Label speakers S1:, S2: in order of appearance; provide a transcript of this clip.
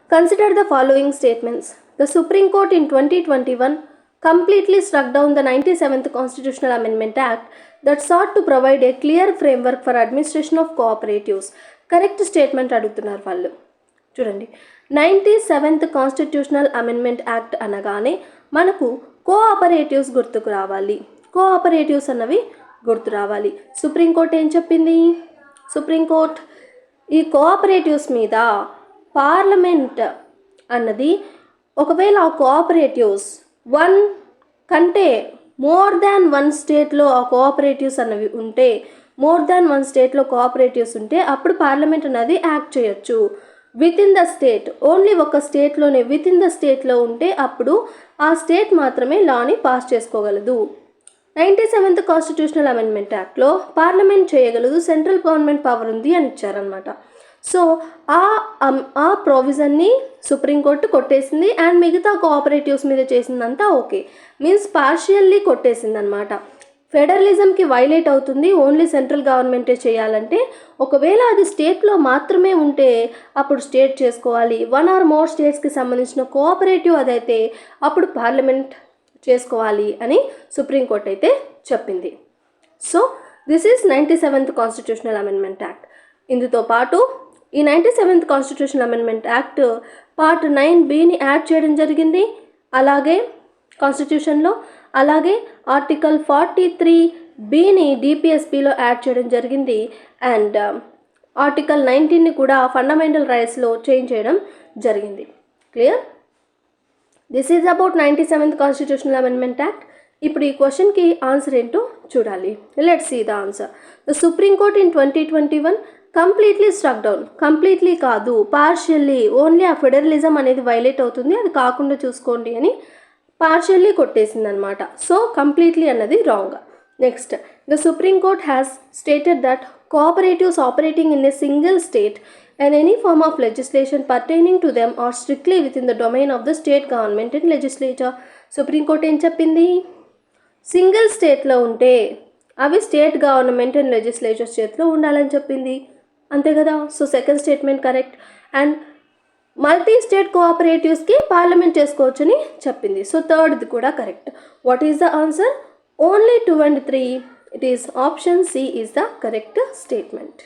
S1: Consider the following statements. The Supreme Court in 2021 completely struck down the 97th Constitutional Amendment Act that sought to provide a clear framework for administration of cooperatives. Correct statement అడుగుతున్నారు వాళ్ళు. చూడండి, 97th constitutional amendment act అనగానే మనకు cooperatives గుర్తుకు రావాలి. Cooperatives అన్నవి గుర్తు రావాలి. సుప్రీంకోర్టు ఏం చెప్పింది? సుప్రీంకోర్టు ఈ కోఆపరేటివ్స్ మీద పార్లమెంట్ అన్నది ఒకవేళ ఆ కోఆపరేటివ్స్ వన్ కంటే మోర్ దాన్ వన్ స్టేట్లో ఆ కోఆపరేటివ్స్ అన్నవి ఉంటే, మోర్ దాన్ వన్ స్టేట్లో కోఆపరేటివ్స్ ఉంటే అప్పుడు పార్లమెంట్ అన్నది యాక్ట్ చేయొచ్చు. With in the state, only ఒక స్టేట్లోనే విత్ ఇన్ ద స్టేట్లో ఉంటే అప్పుడు ఆ స్టేట్ మాత్రమే లాని పాస్ చేసుకోగలదు. 97th కాన్స్టిట్యూషనల్ అమెండ్మెంట్ యాక్ట్లో పార్లమెంట్ చేయగలదు, సెంట్రల్ గవర్నమెంట్ పవర్ ఉంది అని ఇచ్చారనమాట. సో ఆ ప్రొవిజన్ని సుప్రీంకోర్టు కొట్టేసింది అండ్ మిగతా కోఆపరేటివ్స్ మీద చేసిందంతా ఓకే, మీన్స్ పార్షియల్లీ కొట్టేసింది అనమాట. ఫెడరలిజంకి వైలేట్ అవుతుంది, ఓన్లీ సెంట్రల్ గవర్నమెంటే చేయాలంటే. ఒకవేళ అది స్టేట్లో మాత్రమే ఉంటే అప్పుడు స్టేట్ చేసుకోవాలి. వన్ ఆర్ మోర్ స్టేట్స్కి సంబంధించిన కోఆపరేటివ్ అదైతే అప్పుడు పార్లమెంట్ చేసుకోవాలి అని సుప్రీంకోర్టు అయితే చెప్పింది. So this is 97th constitutional amendment act. ఇందుతో పాటు ఈ 97th constitutional amendment act part 9(b)ని యాడ్ చేయడం జరిగింది అలాగే కాన్స్టిట్యూషన్లో. అలాగే ఆర్టికల్ 43(b)ని డిపిఎస్పిలో యాడ్ చేయడం జరిగింది అండ్ ఆర్టికల్ 19ని కూడా ఫండమెంటల్ రైట్స్లో చేంజ్ చేయడం జరిగింది. Clear? This is about 97th constitutional amendment act. ఇప్పుడు ఈ క్వశ్చన్కి ఆన్సర్ ఏంటో చూడాలి. Let's see the answer. The Supreme Court in 2021 completely struck down. Completely కాదు, పార్షియల్లీ, ఓన్లీ ఆ ఫెడరలిజం అనేది వైలేట్ అవుతుంది, అది కాకుండా చూసుకోండి అని పార్షియల్లీ కొట్టేసింది అనమాట. సో కంప్లీట్లీ అన్నది wrong. Next, the Supreme Court has stated that cooperatives operating in a single state and any form of legislation pertaining to them are strictly within the domain of the state government and legislature. Supreme court ఏం చెప్పింది? Single స్టేట్లో ఉంటే అవి state government and legislature చేతిలో ఉండాలని చెప్పింది, అంతే కదా. So second statement correct. And multi state కోఆపరేటివ్స్కి పార్లమెంట్ చేసుకోవచ్చని చెప్పింది. సో థర్డ్ది కూడా correct. What is the answer? Only 2 and 3. It is option C is the correct statement.